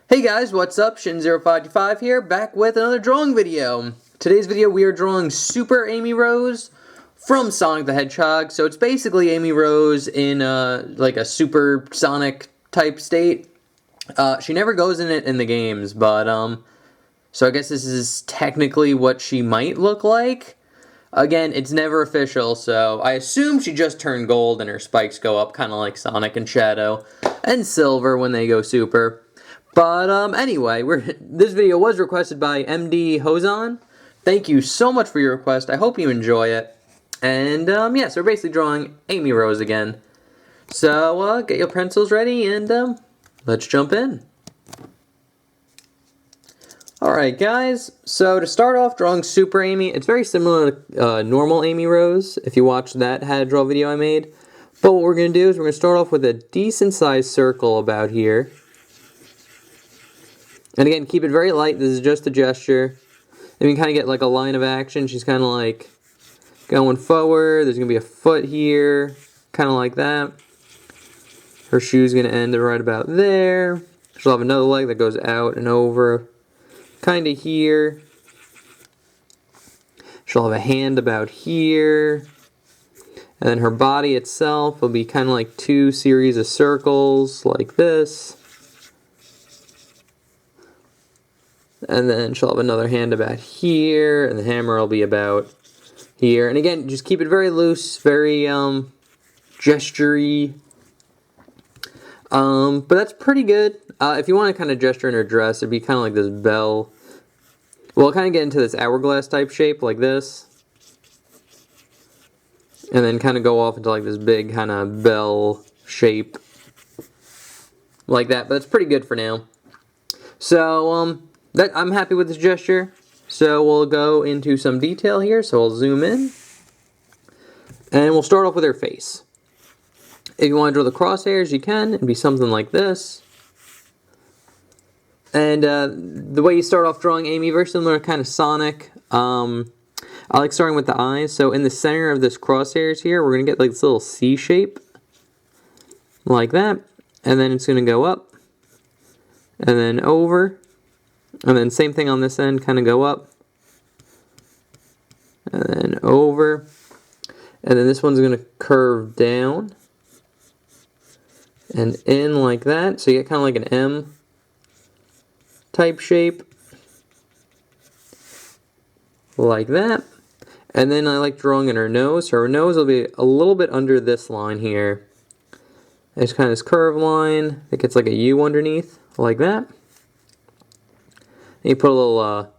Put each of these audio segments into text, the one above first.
Hey guys, what's up? Shin0525 here, back with another drawing video. Today's video we are drawing Super Amy Rose from Sonic the Hedgehog. So it's basically Amy Rose in like a super Sonic type state. She never goes in it in the games, but so I guess this is technically what she might look like. Again, it's never official, so I assume she just turned gold and her spikes go up, kind of like Sonic and Shadow, and Silver when they go super. But anyway, this video was requested by MD Hozon. Thank you so much for your request. I hope you enjoy it. And yeah, so we're basically drawing Amy Rose again. So get your pencils ready and let's jump in. Alright guys, so to start off drawing Super Amy, it's very similar to normal Amy Rose, if you watched that how to draw video I made. But what we're going to do is we're going to start off with a decent sized circle about here. And again, keep it very light, this is just a gesture. And you can kind of get like a line of action, she's kind of like going forward, there's going to be a foot here, kind of like that. Her shoe's going to end right about there. She'll have another leg that goes out and over. Kind of here. She'll have a hand about here. And then her body itself will be kind of like two series of circles like this. And then she'll have another hand about here, and the hammer will be about here. And again, just keep it very loose, very gesture-y. But that's pretty good. If you want to kind of gesture in her dress, it'd be kind of like this bell. We'll kind of get into this hourglass type shape like this. And then kind of go off into like this big kind of bell shape. Like that, but it's pretty good for now. So, I'm happy with this gesture. So we'll go into some detail here. So we'll zoom in. And we'll start off with her face. If you want to draw the crosshairs, you can. It'd be something like this. And the way you start off drawing Amy, very similar to kind of Sonic. I like starting with the eyes. So in the center of this crosshairs here, we're going to get like this little C shape. Like that. And then it's going to go up. And then over. And then same thing on this end, kind of go up. And then over. And then this one's going to curve down. And in like that. So you get kind of like an M type shape. Like that. And then I like drawing in her nose. So her nose will be a little bit under this line here. There's kind of this curved line that gets like a U underneath. Like that. And you put a little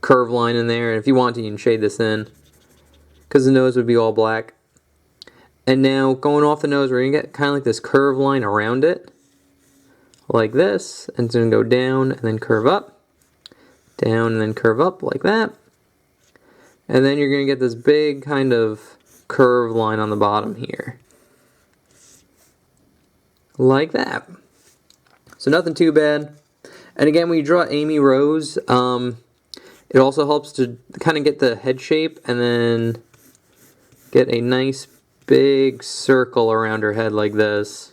curved line in there. And if you want to, you can shade this in. Because the nose would be all black. And now, going off the nose, we're going to get kind of like this curved line around it. Like this. And it's going to go down and then curve up. Down and then curve up like that. And then you're going to get this big kind of curved line on the bottom here. Like that. So nothing too bad. And again, when you draw Amy Rose, it also helps to kind of get the head shape and then get a nice big circle around her head like this.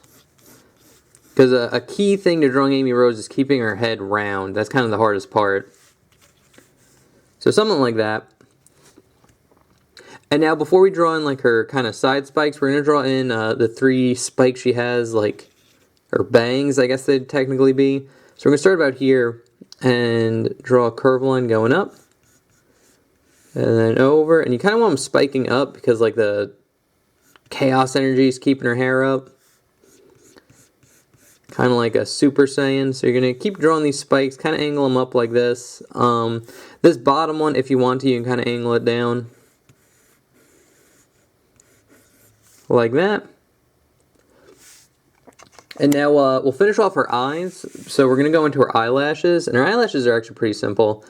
Because a key thing to drawing Amy Rose is keeping her head round. That's kind of the hardest part. So something like that. And now before we draw in like her kind of side spikes, we're going to draw in the three spikes she has, like her bangs, I guess they'd technically be. So we're going to start about here and draw a curved line going up. And then over. And you kind of want them spiking up because like the chaos energy is keeping her hair up. Kind of like a Super Saiyan. So you're going to keep drawing these spikes, kind of angle them up like this. This bottom one, if you want to, you can kind of angle it down. Like that. And now we'll finish off her eyes. So we're going to go into her eyelashes. And her eyelashes are actually pretty simple.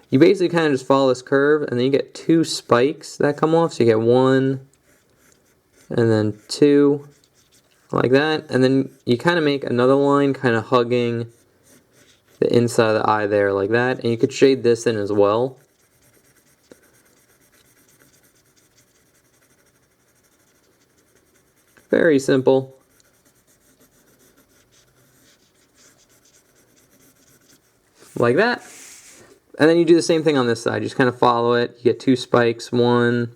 You basically kind of just follow this curve. And then you get two spikes that come off. So you get one. And then two. Like that. And then you kind of make another line kind of hugging the inside of the eye there. Like that. And you could shade this in as well. Very simple. like that. And then you do the same thing on this side. You just kind of follow it. You get 2 spikes, 1,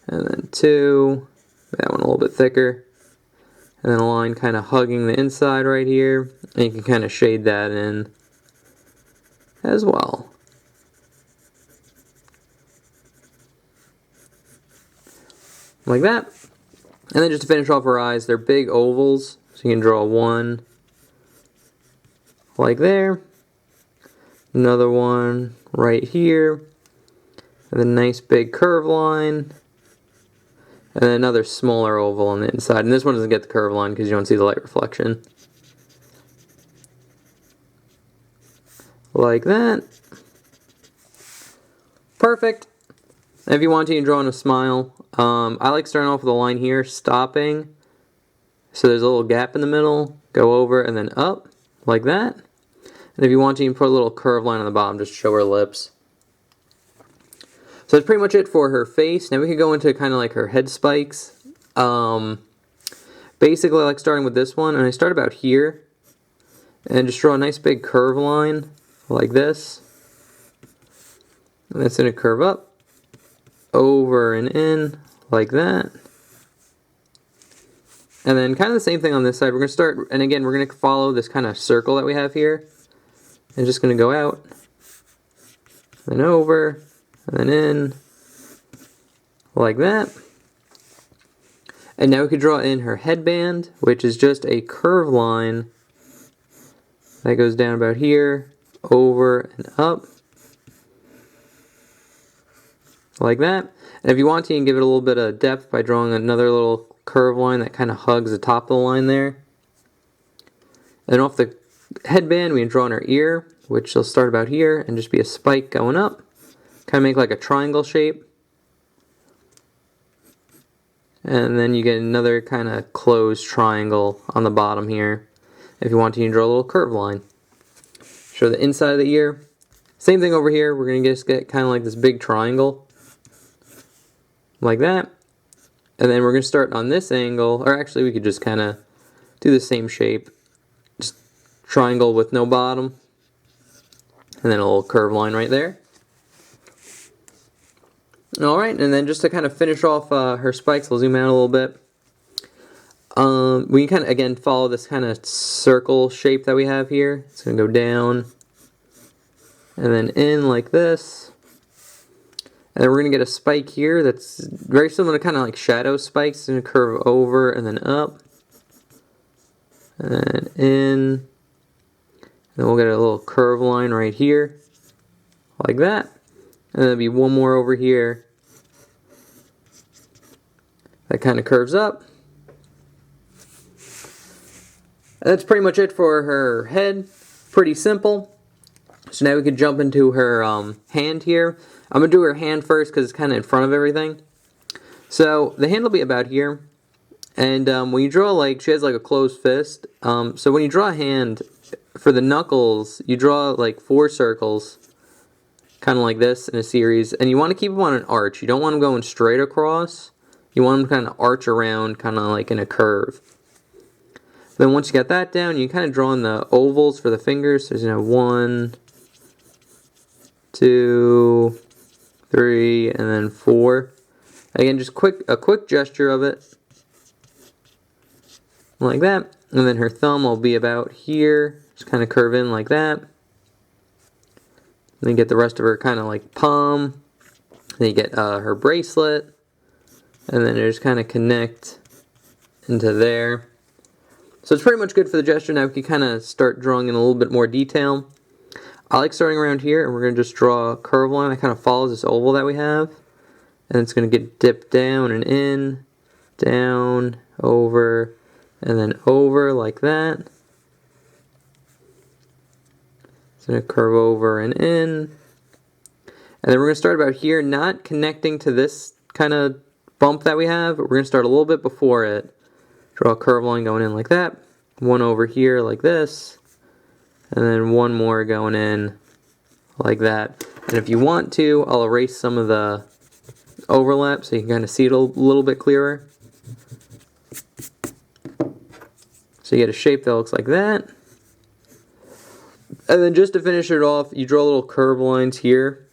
and then 2. That one a little bit thicker. And then a line kind of hugging the inside right here. And you can kind of shade that in as well. Like that. And then just to finish off her eyes, they're big ovals. So you can draw 1 like there. Another one right here. And a nice big curve line. And then another smaller oval on the inside. And this one doesn't get the curve line because you don't see the light reflection. Like that. Perfect. And if you want to, you can draw in a smile. I like starting off with a line here, stopping. So there's a little gap in the middle. Go over and then up. Like that. And if you want to, you can put a little curve line on the bottom just to show her lips. So that's pretty much it for her face. Now we can go into kind of like her head spikes. Basically, I like starting with this one, and I start about here. And just draw a nice big curve line like this. And that's going to curve up, over and in, like that. And then kind of the same thing on this side. We're going to start, and again, we're going to follow this kind of circle that we have here. And just going to go out, then over, and then in, like that. And now we could draw in her headband, which is just a curve line that goes down about here, over and up, like that. And if you want to, you can give it a little bit of depth by drawing another little curve line that kind of hugs the top of the line there. And off the headband, we can draw in her ear, which will start about here and just be a spike going up. Kind of make like a triangle shape. And then you get another kind of closed triangle on the bottom here. If you want to, you can draw a little curve line. Show the inside of the ear. Same thing over here. We're going to just get kind of like this big triangle. Like that. And then we're going to start on this angle. Or actually, we could just kind of do the same shape. Just triangle with no bottom. And then a little curve line right there. Alright, and then just to kind of finish off her spikes, I'll zoom out a little bit. We can kind of, again, follow this kind of circle shape that we have here. It's going to go down, and then in like this. And then we're going to get a spike here that's very similar to kind of like shadow spikes. It's going to curve over and then up. And then in. And we'll get a little curve line right here, like that. And there'll be one more over here that kind of curves up. And that's pretty much it for her head. Pretty simple. So now we can jump into her hand here. I'm going to do her hand first because it's kind of in front of everything. So the hand will be about here. And when you draw, like, she has like a closed fist. So when you draw a hand, for the knuckles, you draw like 4 circles. Kind of like this in a series. And you want to keep them on an arch. You don't want them going straight across. You want them to kind of arch around, kind of like in a curve. Then once you get that down, you kind of draw in the ovals for the fingers. So, 1, 2, 3, and then 4. Again, just a quick gesture of it. Like that. And then her thumb will be about here. Just kind of curve in like that. Then you get the rest of her kind of like palm. Then you get her bracelet. And then it just kind of connect into there. So it's pretty much good for the gesture. Now we can kind of start drawing in a little bit more detail. I like starting around here, and we're going to just draw a curve line that kind of follows this oval that we have. And it's going to get dipped down and in, down, over, and then over like that. It's going to curve over and in. And then we're going to start about here, not connecting to this kind of bump that we have, but we're going to start a little bit before it. Draw a curve line going in like that. One over here like this. And then one more going in like that. And if you want to, I'll erase some of the overlap so you can kind of see it a little bit clearer. So you get a shape that looks like that. And then just to finish it off, you draw little curve lines here,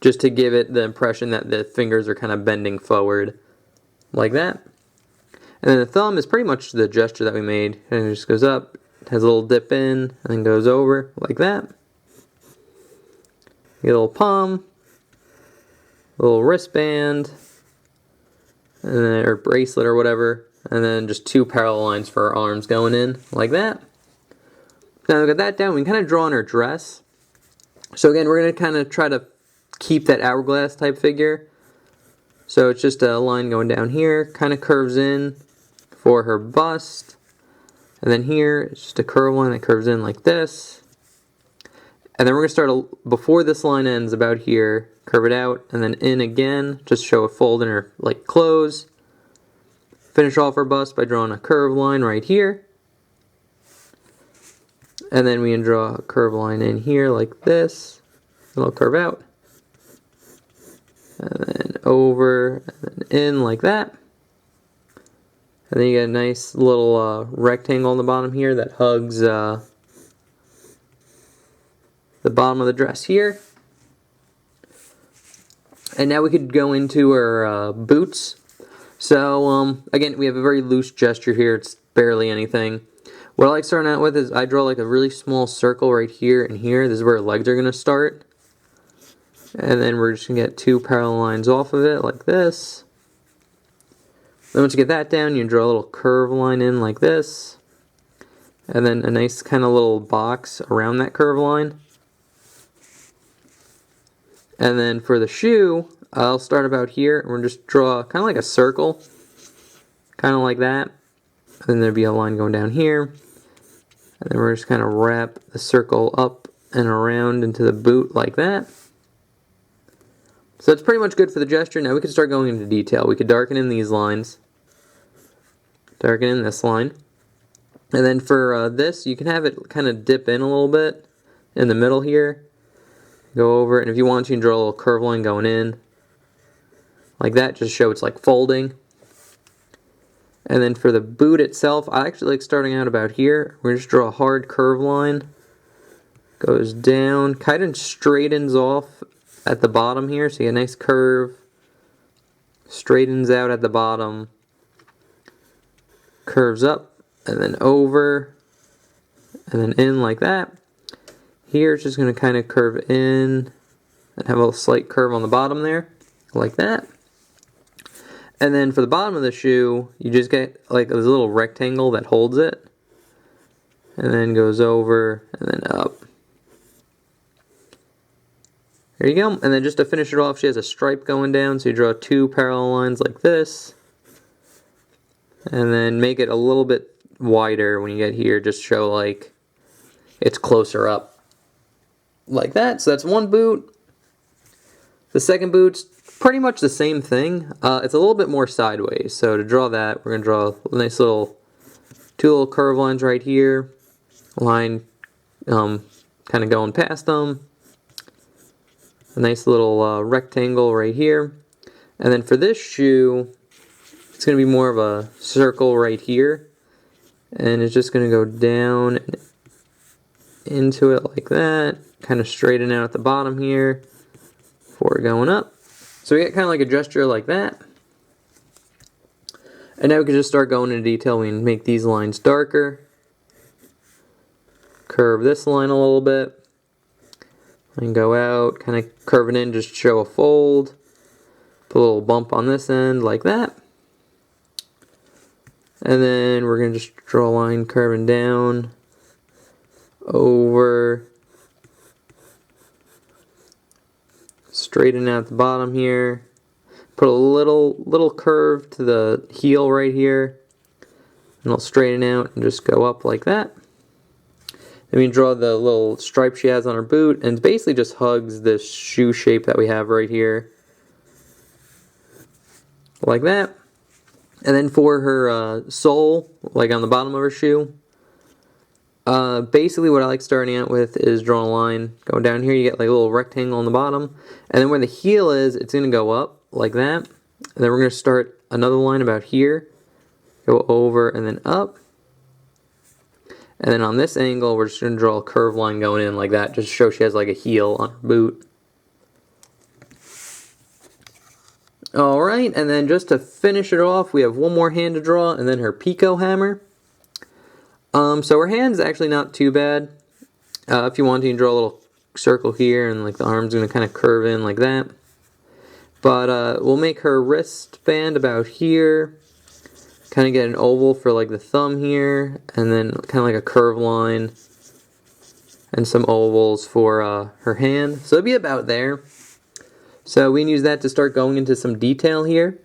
just to give it the impression that the fingers are kind of bending forward, like that. And then the thumb is pretty much the gesture that we made, and it just goes up, has a little dip in, and then goes over, like that. You get a little palm, a little wristband, and then, or bracelet or whatever, and then just 2 parallel lines for our arms going in, like that. Now we got that down, we can kind of draw on our dress. So again, we're going to kind of try to keep that hourglass type figure. So it's just a line going down here, kind of curves in for her bust. And then here, it's just a curve line that curves in like this. And then we're going to start, before this line ends about here, curve it out, and then in again, just show a fold in her like close. Finish off our bust by drawing a curve line right here. And then we can draw a curve line in here like this. It'll curve out. And then over, and then in like that. And then you get a nice little rectangle on the bottom here that hugs the bottom of the dress here. And now we could go into our boots. So again, we have a very loose gesture here. It's barely anything. What I like starting out with is I draw like a really small circle right here and here. This is where our legs are going to start. And then we're just going to get 2 parallel lines off of it like this. Then once you get that down, you draw a little curve line in like this. And then a nice kind of little box around that curve line. And then for the shoe, I'll start about here. And we'll just draw kind of like a circle. Kind of like that. And then there'll be a line going down here. And then we're just kind of wrap the circle up and around into the boot like that. So that's pretty much good for the gesture. Now we can start going into detail. We could darken in these lines. Darken in this line. And then for this, you can have it kind of dip in a little bit in the middle here. Go over it, and if you want, you can draw a little curve line going in. Like that, just show it's like folding. And then for the boot itself, I actually like starting out about here. We're going to just draw a hard curve line. Goes down, kind of straightens off at the bottom here, so you get a nice curve. Straightens out at the bottom. Curves up, and then over, and then in like that. Here it's just going to kind of curve in and have a slight curve on the bottom there, like that. And then for the bottom of the shoe, you just get like a little rectangle that holds it, and then goes over and then up. There you go. And then just to finish it off, she has a stripe going down, so you draw 2 parallel lines like this. And then make it a little bit wider when you get here, just show like it's closer up. Like that. So that's one boot. The second boot's pretty much the same thing. It's a little bit more sideways. So to draw that, we're going to draw a nice little 2 little curve lines right here. Line kind of going past them. A nice little rectangle right here. And then for this shoe, it's going to be more of a circle right here. And it's just going to go down into it like that. Kind of straighten out at the bottom here before going up. So we get kind of like a gesture like that. And now we can just start going into detail. We can make these lines darker. Curve this line a little bit. And go out, kind of curve it in, just show a fold. Put a little bump on this end like that. And then we're going to just draw a line curving down, over, straighten out the bottom here. Put a little curve to the heel right here. And it'll straighten out and just go up like that. Then we draw the little stripe she has on her boot, and it basically just hugs this shoe shape that we have right here. Like that. And then for her sole, like on the bottom of her shoe, basically what I like starting out with is drawing a line. Going down here, you get like a little rectangle on the bottom. And then where the heel is, it's going to go up like that. And then we're going to start another line about here. Go over and then up. And then on this angle, we're just going to draw a curved line going in like that, just to show she has like a heel on her boot. Alright, and then just to finish it off, we have one more hand to draw, and then her Pico hammer. So her hand's actually not too bad. If you want to, you can draw a little circle here, and like the arm's going to kind of curve in like that. But we'll make her wristband about here. Kind of get an oval for like the thumb here, and then kind of like a curved line, and some ovals for her hand. So it'll be about there. So we can use that to start going into some detail here.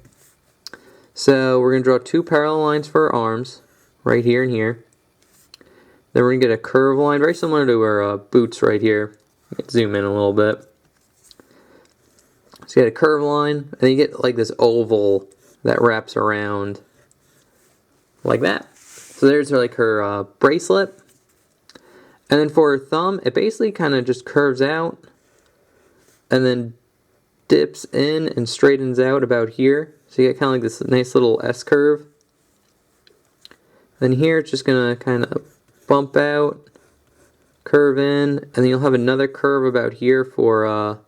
So we're going to draw two parallel lines for her arms, right here and here. Then we're going to get a curved line, very similar to her boots right here. Let's zoom in a little bit. So you get a curved line, and then you get like this oval that wraps around like that. So there's like her bracelet. And then for her thumb, it basically kind of just curves out and then dips in and straightens out about here. So you get kind of like this nice little S curve. Then here it's just going to kind of bump out, curve in, and then you'll have another curve about here for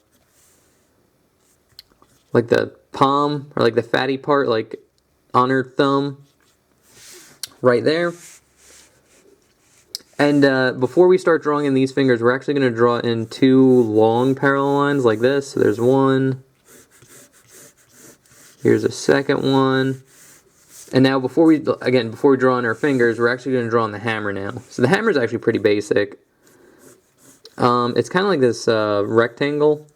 like the palm, or like the fatty part, like on her thumb, right there. And before we start drawing in these fingers, we're actually going to draw in two long parallel lines like this. So there's one, here's a second one. And now before we draw on our fingers, we're actually going to draw on the hammer now. So the hammer is actually pretty basic. It's kind of like this rectangle,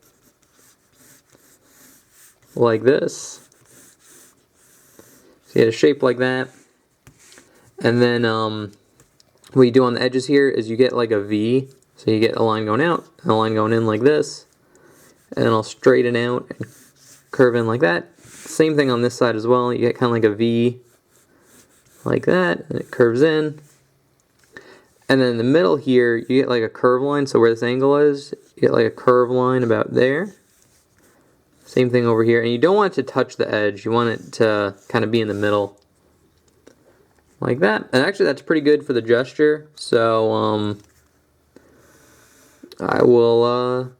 like this. So you get a shape like that. And then what you do on the edges here is you get like a V. So you get a line going out and a line going in like this. And then I'll straighten out and curve in like that. Same thing on this side as well. You get kind of like a V like that, and it curves in. And then in the middle here, you get like a curved line. So where this angle is, you get like a curved line about there. Same thing over here. And you don't want it to touch the edge. You want it to kind of be in the middle. Like that. And actually that's pretty good for the gesture. So I will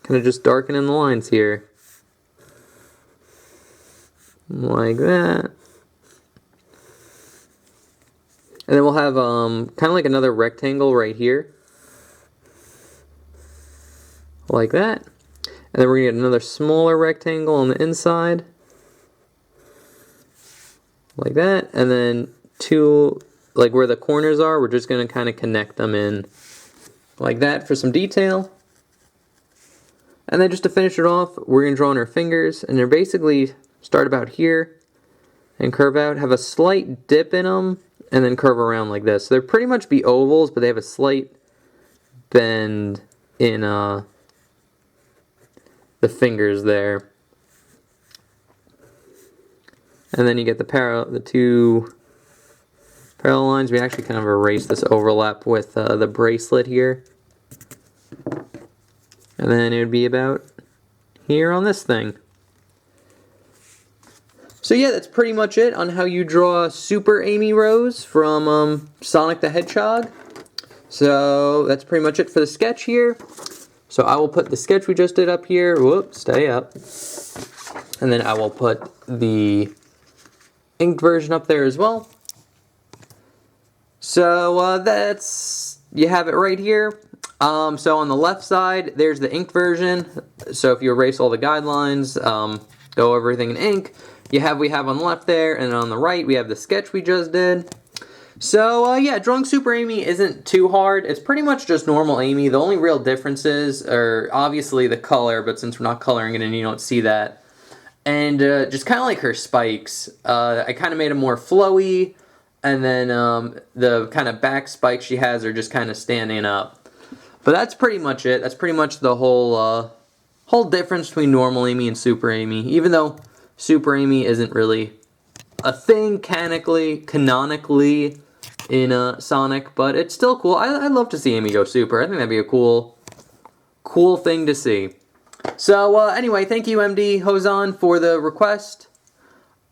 kind of just darken in the lines here. Like that. And then we'll have kind of like another rectangle right here. Like that. And then we're going to get another smaller rectangle on the inside. Like that. And then two, like where the corners are, we're just going to kind of connect them in like that for some detail. And then just to finish it off, we're going to draw on our fingers. And they're basically start about here and curve out, have a slight dip in them, and then curve around like this. So they're pretty much be ovals, but they have a slight bend in the fingers there. And then you get the two parallel lines. We actually kind of erase this overlap with the bracelet here. And then it would be about here on this thing. So yeah, that's pretty much it on how you draw Super Amy Rose from Sonic the Hedgehog. So that's pretty much it for the sketch here. So I will put the sketch we just did up here. Whoops, stay up. And then I will put the inked version up there as well. So that's, you have it right here. So on the left side, there's the inked version. So if you erase all the guidelines, go over everything in ink, we have on the left there, and on the right we have the sketch we just did. So yeah, drawing Super Amy isn't too hard. It's pretty much just normal Amy. The only real differences are obviously the color, but since we're not coloring it in, you don't see that. And just kind of like her spikes. I kind of made them more flowy, and then the kind of back spikes she has are just kind of standing up. But that's pretty much it. That's pretty much the whole difference between normal Amy and Super Amy. Even though Super Amy isn't really a thing canonically in Sonic, but it's still cool. I'd love to see Amy go super. I think that'd be a cool thing to see. So anyway, thank you MD Hozan for the request.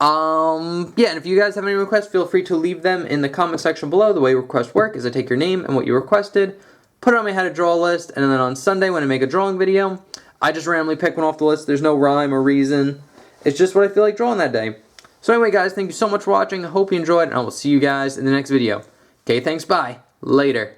Yeah, and if you guys have any requests, feel free to leave them in the comment section below. The way requests work is I take your name and what you requested, put it on my how to draw list, and then on Sunday when I make a drawing video, I just randomly pick one off the list. There's no rhyme or reason. It's just what I feel like drawing that day. So anyway, guys, thank you so much for watching. I hope you enjoyed, and I will see you guys in the next video. Okay, thanks, bye. Later.